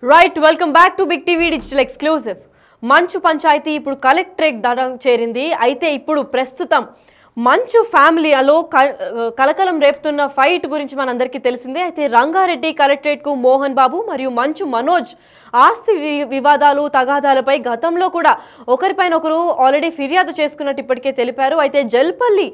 Right welcome back to big TV digital exclusive. Manchu పంచాయతీ ఇప్పుడు collectorate దడ చేరింది. అయితే ఇప్పుడు ప్రస్తుతం మంచు ఫ్యామిలీలో కలకలం రేపుతున్న ఫైట్ గురించి మనందరికీ తెలిసిందే. అయితే రంగారెడ్డి కలెక్టరేట్కు మోహన్ బాబు మరియు మంచు మనోజ్ ఆస్తి వివాదాలు తగాదాలపై గతంలో కూడా ఒకరిపైన ఒకరు ఆల్రెడీ ఫిర్యాదు చేసుకున్నట్టు ఇప్పటికే తెలిపారు. అయితే జల్పల్లి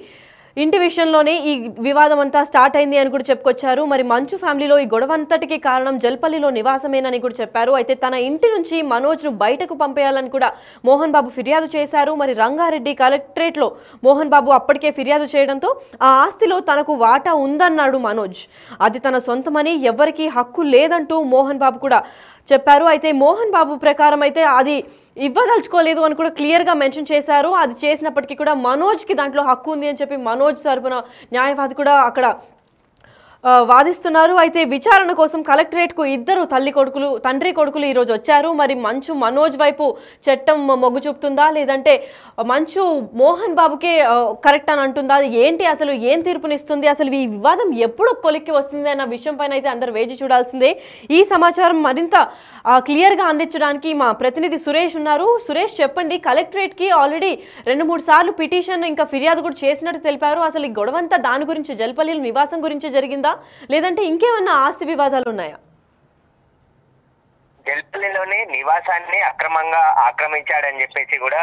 ఇంటి విషయంలోనే ఈ వివాదం అంతా స్టార్ట్ అయింది అని కూడా చెప్పుకొచ్చారు. మరి మంచు ఫ్యామిలీలో ఈ గొడవ అంతటికి కారణం జల్పల్లిలో నివాసమేనని కూడా చెప్పారు. అయితే తన ఇంటి నుంచి మనోజ్ను బయటకు పంపేయాలని కూడా మోహన్ బాబు ఫిర్యాదు చేశారు. మరి రంగారెడ్డి కలెక్టరేట్లో మోహన్ బాబు అప్పటికే ఫిర్యాదు చేయడంతో ఆ ఆస్తిలో తనకు వాటా ఉందన్నాడు మనోజ్. అది తన సొంతమని ఎవ్వరికీ హక్కు లేదంటూ మోహన్ బాబు కూడా చెప్పారు. అయితే మోహన్ బాబు ప్రకారం అయితే అది ఇవ్వదలుచుకోలేదు అని కూడా క్లియర్గా మెన్షన్ చేశారు. అది చేసినప్పటికీ కూడా మనోజ్కి దాంట్లో హక్కు ఉంది అని చెప్పి మనోజ్ తరపున న్యాయవాది కూడా అక్కడ వాదిస్తున్నారు. అయితే విచారణ కోసం కలెక్టరేట్కు ఇద్దరు తండ్రి కొడుకులు ఈరోజు వచ్చారు. మరి మంచు మనోజ్ వైపు చట్టం మొగ్గు చూపుతుందా లేదంటే మంచు మోహన్ బాబుకే కరెక్ట్ అని అంటుందా, ఏంటి అసలు ఏం తీర్పునిస్తుంది, అసలు ఈ వివాదం ఎప్పుడు కొలిక్కి వస్తుంది అన్న విషయం పైన అయితే అందరు వేచి చూడాల్సిందే. ఈ సమాచారం మరింత క్లియర్గా అందించడానికి మా ప్రతినిధి సురేష్ ఉన్నారు. సురేష్ చెప్పండి, కలెక్టరేట్కి ఆల్రెడీ 2-3 సార్లు పిటిషన్ ఇంకా ఫిర్యాదు కూడా చేసినట్టు తెలిపారు. అసలు ఈ గొడవంతా దాని గురించి జల్పల్లి నివాసం గురించి జరిగిందా లేదంటే ఇంకేమన్నా ఆస్తి వివాదాలు ఉన్నాయా? జల్పల్లిలోని నివాసాన్ని అక్రమంగా ఆక్రమించాడని చెప్పేసి కూడా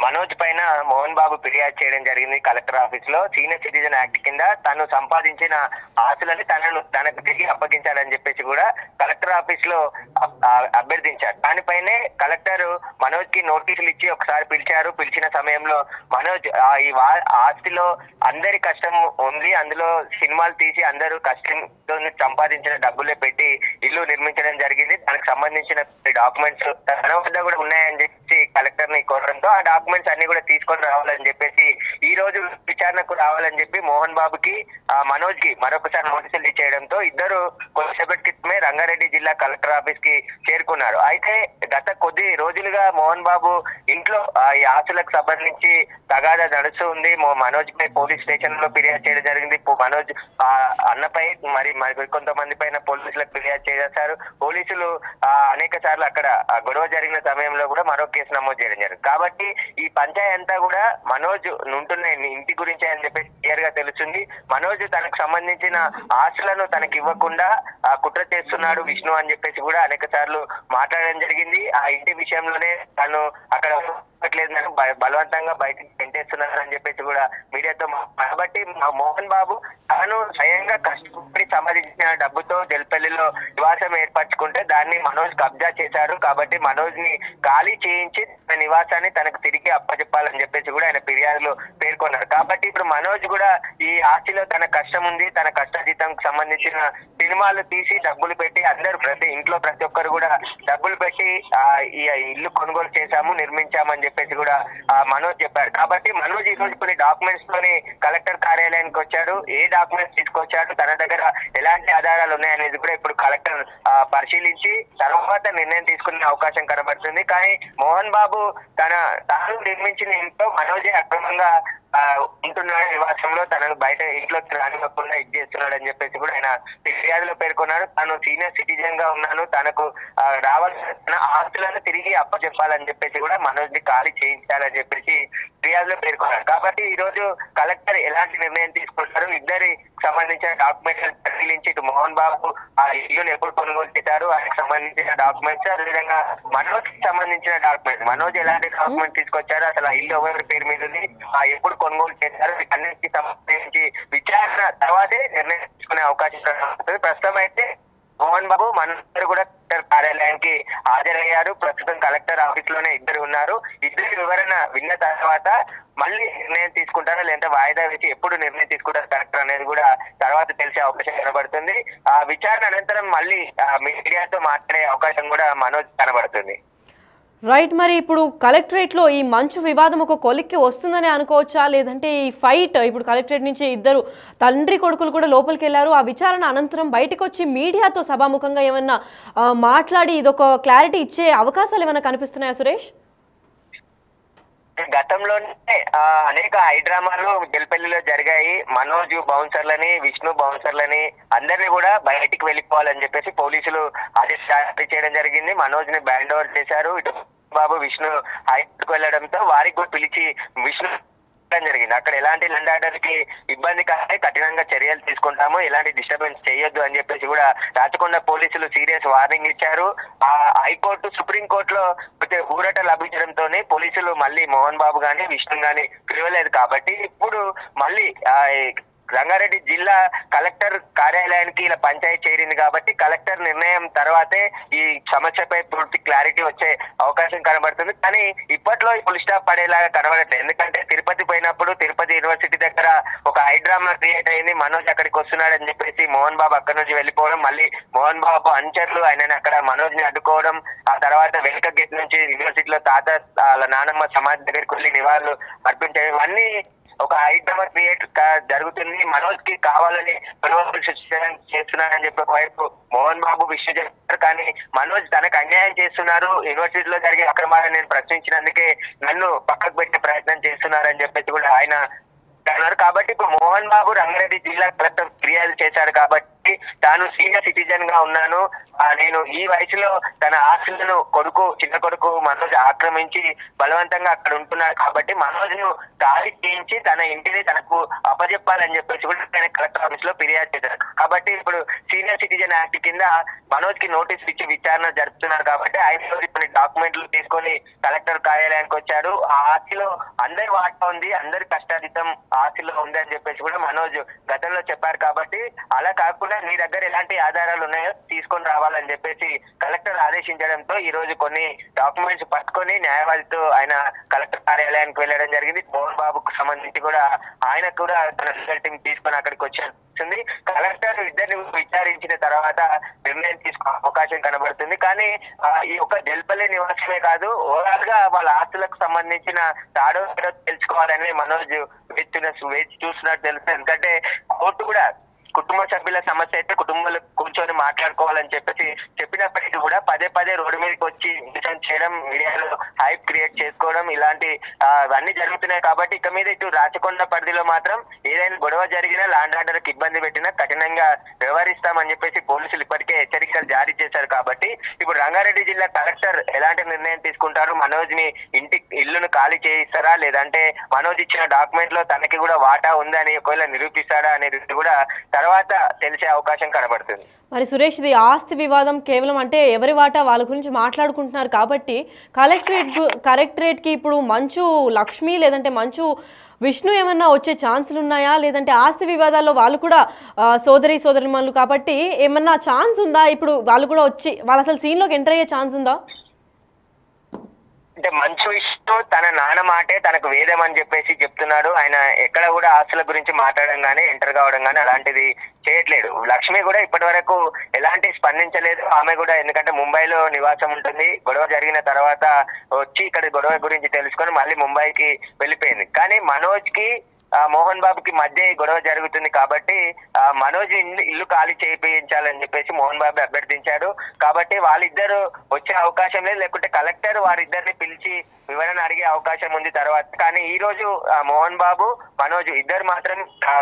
మనోజ్ పైన మోహన్ బాబు ఫిర్యాదు చేయడం జరిగింది. కలెక్టర్ ఆఫీస్ లో సీనియర్ సిటిజన్ యాక్ట్ కింద తను సంపాదించిన ఆస్తులని తనకు తిరిగి అప్పగించాలని చెప్పేసి కూడా కలెక్టర్ ఆఫీస్ లో అభ్యర్థించారు. దానిపైనే కలెక్టర్ మనోజ్ కి నోటీసులు ఇచ్చి ఒకసారి పిలిచారు. పిలిచిన సమయంలో మనోజ్ ఈ ఆస్తిలో అందరి కష్టం ఉంది, అందులో సినిమాలు తీసి అందరూ కష్టంతో సంపాదించిన డబ్బులే పెట్టి ఇల్లు నిర్మించడం జరిగింది. దానికి సంబంధించిన డాక్యుమెంట్స్ తన వద్ద కూడా ఉన్నాయని చెప్పి కలెక్టర్ ని కోరడంతో ఆ డాక్యుమెంట్స్ అన్ని కూడా తీసుకొని రావాలని చెప్పేసి ఈ రోజు విచారణకు రావాలని చెప్పి మోహన్ బాబుకి మనోజ్ కి మరొకసారి నోటీసులు ఇచ్చేయడంతో ఇద్దరు కొద్దిసేపటి క్రితమే రంగారెడ్డి జిల్లా కలెక్టర్ ఆఫీస్ కి చేరుకున్నారు. అయితే గత కొద్ది రోజులుగా మోహన్ బాబు ఇంట్లో ఈ ఆస్తులకు సంబంధించి తగాదా నడుస్తూ ఉంది. మనోజ్ పై పోలీస్ స్టేషన్ లో ఫిర్యాదు చేయడం జరిగింది. మనోజ్ అన్నపై మరి కొంతమంది పైన పోలీసులకు ఫిర్యాదు చేశారు. పోలీసులు అనేక సార్లు అక్కడ గొడవ జరిగిన సమయంలో కూడా మరో కేసు నమోదు చేయడం జరిగింది. కాబట్టి ఈ పంచాయతీ అంతా కూడా మనోజ్ ఉంటున్న ఇంటి గురించి అని చెప్పేసి క్లియర్ గా తెలుస్తుంది. మనోజ్ తనకు సంబంధించిన ఆస్తులను తనకి ఇవ్వకుండా కుట్ర చేస్తున్నాడు విష్ణు అని చెప్పేసి కూడా అనేక సార్లు మాట్లాడడం జరిగింది. ఆ ఇంటి విషయంలోనే తను అక్కడ లేదు బలవంతంగా బయటకు పెంటేస్తున్నారని చెప్పేసి కూడా మీడియాతో. కాబట్టి మోహన్ బాబు తాను స్వయంగా కష్టపడి సంపాదించిన డబ్బుతో జల్పల్లిలో నివాసం ఏర్పరచుకుంటే దాన్ని మనోజ్ కబ్జా చేశారు. కాబట్టి మనోజ్ ని ఖాళీ చేయించి తన నివాసాన్ని తనకు తిరిగి అప్పచెప్పాలని చెప్పేసి కూడా ఆయన ఫిర్యాదులో పేర్కొన్నారు. కాబట్టి ఇప్పుడు మనోజ్ కూడా ఈ ఆస్తిలో తన కష్టం ఉంది, తన కష్టజీతంకు సంబంధించిన సినిమాలు తీసి డబ్బులు పెట్టి ఇంట్లో ప్రతి ఒక్కరు కూడా డబ్బులు పెట్టి ఈ ఇల్లు కొనుగోలు చేశాము, నిర్మించామని చెప్పేసి కూడా మనోజ్ చెప్పారు. కాబట్టి మనోజ్ ఈ రోజు కొన్ని డాక్యుమెంట్స్ తోని కలెక్టర్ కార్యాలయానికి వచ్చాడు. ఏ డాక్యుమెంట్స్ తీసుకొచ్చాడు, తన దగ్గర ఎలాంటి ఆధారాలు ఉన్నాయనేది కూడా ఇప్పుడు కలెక్టర్ పరిశీలించి తర్వాత నిర్ణయం తీసుకునే అవకాశం కనబడుతుంది. కానీ మోహన్ బాబు తాను నిర్మించిన ఇంట్లో మనోజే అక్రమంగా ఉంటున్నాడు, నివాసంలో తనను బయట ఇంట్లోకి రానివ్వకుండా చేస్తున్నాడు అని చెప్పేసి కూడా ఆయన ఫిర్యాదులో పేర్కొన్నాడు. తాను సీనియర్ సిటిజన్ గా ఉన్నాను, తనకు రావాల్సిన ఆస్తులను తిరిగి అప్పచెప్పాలని చెప్పేసి కూడా మనోజ్ ని ఖాళీ చేయించాలని చెప్పేసి ఫిర్యాదులో పేర్కొన్నాడు. కాబట్టి ఈ రోజు కలెక్టర్ ఎలాంటి నిర్ణయం తీసుకుంటారు, ఇద్దరి సంబంధించిన డాక్యుమెంట్స్ పరిశీలించి ఇటు మోహన్ బాబు ఆ ఇల్లును ఎప్పుడు కొనుగోలు చేశారు, ఆయనకు సంబంధించిన డాక్యుమెంట్స్, అదేవిధంగా మనోజ్ కి సంబంధించిన డాక్యుమెంట్స్, మనోజ్ ఎలాంటి డాక్యుమెంట్స్ తీసుకొచ్చారు, అసలు ఆ ఇల్లు ఎవరి పేరు మీద ఉంది, ఎప్పుడు కొనుగోలు చేశారు, వీటన్నిటికి సంబంధించి విచారణ తర్వాతే నిర్ణయం తీసుకునే అవకాశం ఉంటుంది. ప్రస్తుతం అయితే మోహన్ బాబు మనోజ్ కూడా కార్యాలయానికి హాజరయ్యారు. ప్రస్తుతం కలెక్టర్ ఆఫీస్ లోనే ఇద్దరు ఉన్నారు. ఇద్దరి వివరణ విన్న తర్వాత మళ్ళీ నిర్ణయం తీసుకుంటారా లేదంటే వాయిదా వేసి ఎప్పుడు నిర్ణయం తీసుకుంటారు కలెక్టర్ అనేది కూడా తర్వాత తెలిసే అవకాశం కనబడుతుంది. ఆ విచారణ అనంతరం మళ్ళీ మీడియాతో మాట్లాడే అవకాశం కూడా మనోజ్ కనబడుతుంది. రైట్, మరి ఇప్పుడు కలెక్టరేట్లో ఈ మంచు వివాదం ఒక కొలిక్కి వస్తుందని అనుకోవచ్చా లేదంటే ఈ ఫైట్ ఇప్పుడు కలెక్టరేట్ నుంచి ఇద్దరు తండ్రి కొడుకులు కూడా లోపలికి వెళ్ళారు, ఆ విచారణ అనంతరం బయటకు వచ్చి మీడియాతో సభాముఖంగా ఏమన్నా మాట్లాడి ఇదొక క్లారిటీ ఇచ్చే అవకాశాలు ఏమైనా కనిపిస్తున్నాయా సురేష్? గతంలోనే అనేక హైడ్రామాలు జల్పల్లిలో జరిగాయి. మనోజ్ బౌన్సర్లని, విష్ణు బౌన్సర్లని అందరినీ కూడా బయటికి వెళ్ళిపోవాలని చెప్పేసి పోలీసులు ఆదేశాలు జారీ చేయడం జరిగింది. మనోజ్ ని బ్యాండ్ ఓవర్ చేశారు. ఇటు బాబు విష్ణు హైకోర్టుకు వెళ్లడంతో వారికి కూడా పిలిచి విష్ణు జరిగింది. అక్కడ ఎలాంటి ల్యాండ్ ఆర్డర్ కి ఇబ్బంది కానీ కఠినంగా చర్యలు తీసుకుంటాము, ఎలాంటి డిస్టర్బెన్స్ చేయొద్దు అని చెప్పేసి కూడా రాచకొండ పోలీసులు సీరియస్ వార్నింగ్ ఇచ్చారు. ఆ హైకోర్టు సుప్రీం కోర్టులో ఊరట లభించడంతో పోలీసులు మళ్ళీ మోహన్ బాబు గాని విష్ణు గాని పిలవలేదు. కాబట్టి ఇప్పుడు మళ్ళీ రంగారెడ్డి జిల్లా కలెక్టర్ కార్యాలయానికి ఇలా పంచాయతీ చేరింది కాబట్టి కలెక్టర్ నిర్ణయం తర్వాతే ఈ సమస్యపై పూర్తి క్లారిటీ వచ్చే అవకాశం కనబడుతుంది. కానీ ఇప్పట్లో ఫుల్ స్టాప్ పడేలాగా కనబడట్లేదు. ఎందుకంటే తిరుపతి పోయినప్పుడు తిరుపతి యూనివర్సిటీ దగ్గర ఒక హైడ్రామా క్రియేట్ అయింది. మనోజ్ అక్కడికి వస్తున్నాడని చెప్పేసి మోహన్ బాబు అక్కడి నుంచి వెళ్ళిపోవడం, మళ్ళీ మోహన్ బాబు అనుచరులు ఆయన అక్కడ మనోజ్ ని అడ్డుకోవడం, ఆ తర్వాత వెనుక గేట్ నుంచి యూనివర్సిటీలో తాత వాళ్ళ నానమ్మ సమాధి దగ్గరికి వెళ్ళి నివాళులు అర్పించడం, ఇవన్నీ ఒక హైడ్రామా క్రియేట్ జరుగుతుంది. మనోజ్ కి కావాలని చేస్తున్నారని చెప్పి ఒకవైపు మోహన్ బాబు విషయం చెప్తారు. కానీ మనోజ్ తనకు అన్యాయం చేస్తున్నారు, యూనివర్సిటీలో జరిగే అక్రమాలను నేను ప్రశ్నించినందుకే నన్ను పక్కకు పెట్టే ప్రయత్నం చేస్తున్నారని చెప్పేసి కూడా ఆయన అన్నారు. కాబట్టి ఇప్పుడు మోహన్ బాబు రంగారెడ్డి జిల్లా కలెక్టర్ ఫిర్యాదు చేశారు కాబట్టి తాను సీనియర్ సిటిజన్ గా ఉన్నాను, నేను ఈ వయసులో తన ఆస్తులను చిన్న కొడుకు మనోజ్ ఆక్రమించి బలవంతంగా అక్కడ ఉంటున్నాడు కాబట్టి మనోజ్ ను ఖాళీ చేయించి తన ఇంటిని తనకు అప్పజెప్పాలని చెప్పేసి కూడా ఆయన కలెక్టర్ ఆఫీస్ లో ఫిర్యాదు చేశారు. కాబట్టి ఇప్పుడు సీనియర్ సిటిజన్ యాక్ట్ కింద మనోజ్ కి నోటీస్ ఇచ్చి విచారణ జరుపుతున్నారు. కాబట్టి ఆయన కొన్ని డాక్యుమెంట్లు తీసుకొని కలెక్టర్ కార్యాలయానికి వచ్చాడు. ఆ ఆస్తిలో అందరి వాటా ఉంది, అందరి కష్టాధితం ఆస్తిలో ఉంది అని చెప్పేసి కూడా మనోజ్ గతంలో చెప్పారు. కాబట్టి అలా కాకుండా నీ దగ్గర ఎలాంటి ఆధారాలు ఉన్నాయో తీసుకొని రావాలని చెప్పేసి కలెక్టర్ ఆదేశించడంతో ఈ రోజు కొన్ని డాక్యుమెంట్స్ పట్టుకొని న్యాయవాదితో ఆయన కలెక్టర్ కార్యాలయానికి వెళ్ళడం జరిగింది. మోహన్ బాబుకు సంబంధించి కూడా ఆయన కూడా తన రిజల్ట్ తీసుకొని అక్కడికి వచ్చారు. కలెక్టర్ ఇద్దరిని విచారించిన తర్వాత నిర్ణయం తీసుకునే అవకాశం కనబడుతుంది. కానీ ఈ యొక్క జల్పల్లి నివాసమే కాదు, ఓవరాల్ గా వాళ్ళ ఆస్తులకు సంబంధించిన తాడో తెలుసుకోవాలని మనోజ్ వేచి చూస్తున్నట్టు తెలుస్తుంది. ఎందుకంటే కోర్టు కూడా కుటుంబ సభ్యుల సమస్య అయితే కుటుంబాలు కూర్చొని మాట్లాడుకోవాలని చెప్పేసి చెప్పినప్పటికీ కూడా పదే రోడ్డు మీదకి వచ్చి డిసైన్ చేయడం, మీడియాలో హైప్ క్రియేట్ చేసుకోవడం ఇలాంటి అన్ని జరుగుతున్నాయి. కాబట్టి ఇక మీద ఇటు రాచకొండ పరిధిలో మాత్రం ఏదైనా గొడవ జరిగినా ల్యాండ్ ఆర్డర్ కి ఇబ్బంది పెట్టినా కఠినంగా వ్యవహరిస్తామని చెప్పేసి పోలీసులు ఇప్పటికే హెచ్చరికలు జారీ చేశారు. కాబట్టి ఇప్పుడు రంగారెడ్డి జిల్లా కలెక్టర్ ఎలాంటి నిర్ణయం తీసుకుంటారు, మనోజ్ ని ఇల్లును ఖాళీ చేయిస్తారా లేదంటే మనోజ్ ఇచ్చిన డాక్యుమెంట్ లో తనకి కూడా వాటా ఉందని ఒకవేళ నిరూపిస్తాడా అనేది కూడా తర్వాత తెలిసే అవకాశం కనబడుతుంది. మరి సురేష్, ఇది ఆస్తి వివాదం కేవలం అంటే ఎవరి వాటా వాళ్ళ గురించి మాట్లాడుకుంటున్నారు కాబట్టి కలెక్టరేట్కి ఇప్పుడు మంచు లక్ష్మి లేదంటే మంచు విష్ణు ఏమన్నా వచ్చే ఛాన్సులు ఉన్నాయా? లేదంటే ఆస్తి వివాదాల్లో వాళ్ళు కూడా సోదరిమణులు కాబట్టి ఏమన్నా ఛాన్స్ ఉందా? ఇప్పుడు వాళ్ళు కూడా వచ్చి వాళ్ళు అసలు సీన్లోకి ఎంటర్ అయ్యే ఛాన్స్ ఉందా? అంటే మంచు విష్ణు తన నాన్న మాటే తనకు వేదం అని చెప్పేసి చెప్తున్నాడు. ఆయన ఎక్కడ కూడా ఆస్తుల గురించి మాట్లాడడం గానీ ఎంటర్ కావడం గానీ అలాంటిది చేయట్లేదు. లక్ష్మి కూడా ఇప్పటి వరకు ఎలాంటి స్పందించలేదు. ఆమె కూడా ఎందుకంటే ముంబైలో నివాసం ఉంటుంది, గొడవ జరిగిన తర్వాత వచ్చి ఇక్కడ గొడవ గురించి తెలుసుకొని మళ్ళీ ముంబైకి వెళ్ళిపోయింది. కానీ మనోజ్ కి మోహన్ బాబుకి మధ్య గొడవ జరుగుతుంది కాబట్టి మనోజ్ ఇల్లు ఖాళీ చేయించాలని చెప్పేసి మోహన్ బాబు అభ్యర్థించాడు. కాబట్టి వాళ్ళిద్దరు వచ్చే అవకాశం లేదు, లేకుంటే కలెక్టర్ వారిద్దరిని పిలిచి వివరణ అడిగే అవకాశం ఉంది తర్వాత. కానీ ఈ రోజు మోహన్ బాబు మనోజ్ ఇద్దరు మాత్రం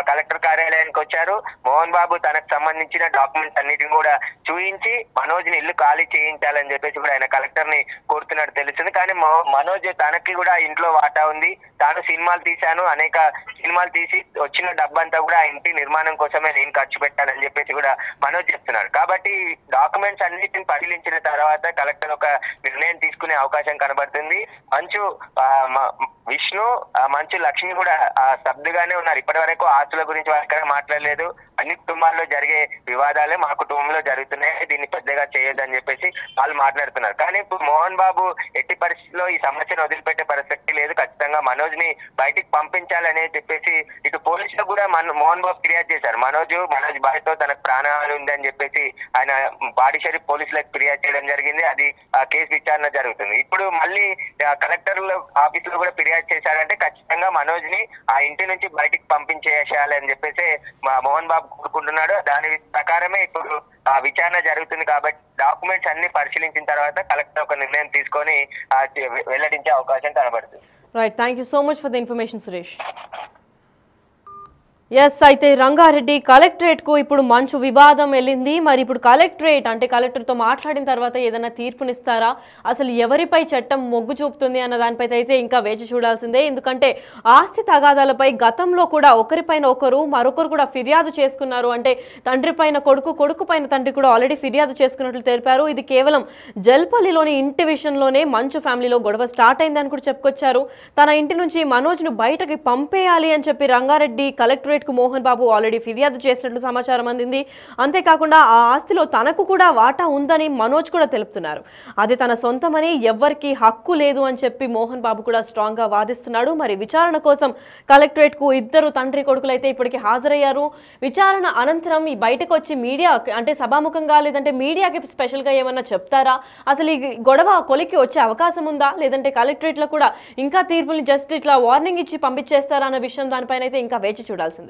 కలెక్టర్ కార్యాలయానికి వచ్చారు. మోహన్ బాబు తనకు సంబంధించిన డాక్యుమెంట్స్ అన్నిటిని కూడా చూయించి మనోజ్ ని ఇల్లు ఖాళీ చేయించాలని చెప్పేసి కూడా ఆయన కలెక్టర్ ని కోరుతున్నట్టు తెలుస్తుంది. కానీ మనోజ్ తనకి కూడా ఇంట్లో వాటా ఉంది, తాను సినిమాలు తీశాను, అనేక సినిమాలు తీసి వచ్చిన డబ్బంతా కూడా ఆ ఇంటి నిర్మాణం కోసమే నేను ఖర్చు పెట్టానని చెప్పేసి కూడా మనోజ్ చెప్తున్నారు. కాబట్టి డాక్యుమెంట్స్ అన్నిటిని పరిశీలించిన తర్వాత కలెక్టర్ ఒక నిర్ణయం తీసుకునే అవకాశం కనబడుతుంది. మంచు విష్ణు మంచు లక్ష్మి కూడా స్తబ్దుగానే ఉన్నారు. ఇప్పటి వరకు ఆస్తుల గురించి వాళ్ళు ఎక్కడ మాట్లాడలేదు. అన్ని కుటుంబాల్లో జరిగే వివాదాలే మా కుటుంబంలో జరుగుతున్నాయి, దీన్ని పెద్దగా చేయొద్దని చెప్పేసి వాళ్ళు మాట్లాడుతున్నారు. కానీ ఇప్పుడు మోహన్ బాబు ఎట్టి పరిస్థితుల్లో ఈ సమస్యను వదిలిపెట్టే పరిస్థితి లేదు. ఖచ్చితంగా మనోజ్ ని బయటికి పంపించాలని చెప్పేసి ఇటు పోలీసులు కూడా మోహన్ బాబు ఫిర్యాదు చేశారు. మనోజ్ బాయ్తో తనకు ప్రాణహాని ఉందని చెప్పేసి ఆయన బాడిషరి పోలీసులకు ఫిర్యాదు చేయడం జరిగింది. అది కేసు విచారణ జరుగుతుంది. ఇప్పుడు మళ్ళీ కలెక్టర్ ఆఫీస్ లో కూడా ఫిర్యాదు చేశారంటే ఖచ్చితంగా మనోజ్ ని ఆ ఇంటి నుంచి బయటికి పంపించేసేయాలి అని చెప్పేసి మోహన్ బాబు కోరుకుంటున్నాడు. దాని ప్రకారమే ఇప్పుడు విచారణ జరుగుతుంది. కాబట్టి డాక్యుమెంట్స్ అన్ని పరిశీలించిన తర్వాత కలెక్టర్ ఒక నిర్ణయం తీసుకొని వెల్లడించే అవకాశం కనబడుతుంది. Right, thank you so much for the information Suresh. Yes, అయితే రంగారెడ్డి కలెక్టరేట్కు ఇప్పుడు మంచు వివాదం వెళ్ళింది. మరి ఇప్పుడు కలెక్టరేట్ అంటే కలెక్టర్తో మాట్లాడిన తర్వాత ఏదైనా తీర్పునిస్తారా, అసలు ఎవరిపై చట్టం మొగ్గు చూపుతుంది అన్న దానిపై అయితే ఇంకా వేచి చూడాల్సిందే. ఎందుకంటే ఆస్తి తగాదాలపై గతంలో కూడా ఒకరిపైన ఒకరు మరొకరు కూడా ఫిర్యాదు చేసుకున్నారు. అంటే తండ్రి పైన కొడుకు, కొడుకు పైన తండ్రి కూడా ఆల్రెడీ ఫిర్యాదు చేసుకున్నట్లు తెలిపారు. ఇది కేవలం జల్పల్లిలోని ఇంటి విషయంలోనే మంచు ఫ్యామిలీలో గొడవ స్టార్ట్ అయిందని కూడా చెప్పుకొచ్చారు. తన ఇంటి నుంచి మనోజ్ను బయటకి పంపేయాలి అని చెప్పి రంగారెడ్డి కలెక్టరేట్ మోహన్ బాబు ఆల్రెడీ ఫిర్యాదు చేసినట్లు సమాచారం అందింది. అంతేకాకుండా ఆ ఆస్తిలో తనకు కూడా వాటా ఉందని మనోజ్ కూడా తెలుపుతున్నారు. అది తన సొంతమని, ఎవ్వరికి హక్కు లేదు అని చెప్పి మోహన్ బాబు కూడా స్ట్రాంగ్ గా వాదిస్తున్నాడు. మరి విచారణ కోసం కలెక్టరేట్ కు ఇద్దరు తండ్రి కొడుకులు అయితే ఇప్పటికీ హాజరయ్యారు. విచారణ అనంతరం ఈ బయటకు వచ్చి మీడియా అంటే సభాముఖంగా లేదంటే మీడియాకి స్పెషల్ గా ఏమన్నా చెప్తారా, అసలు ఈ గొడవ కొలికి వచ్చే అవకాశం ఉందా, లేదంటే కలెక్టరేట్ లో కూడా ఇంకా తీర్పుని జస్ట్ ఇట్లా వార్నింగ్ ఇచ్చి పంపించేస్తారా అన్న విషయం దానిపైన అయితే ఇంకా వేచి చూడాల్సిందే.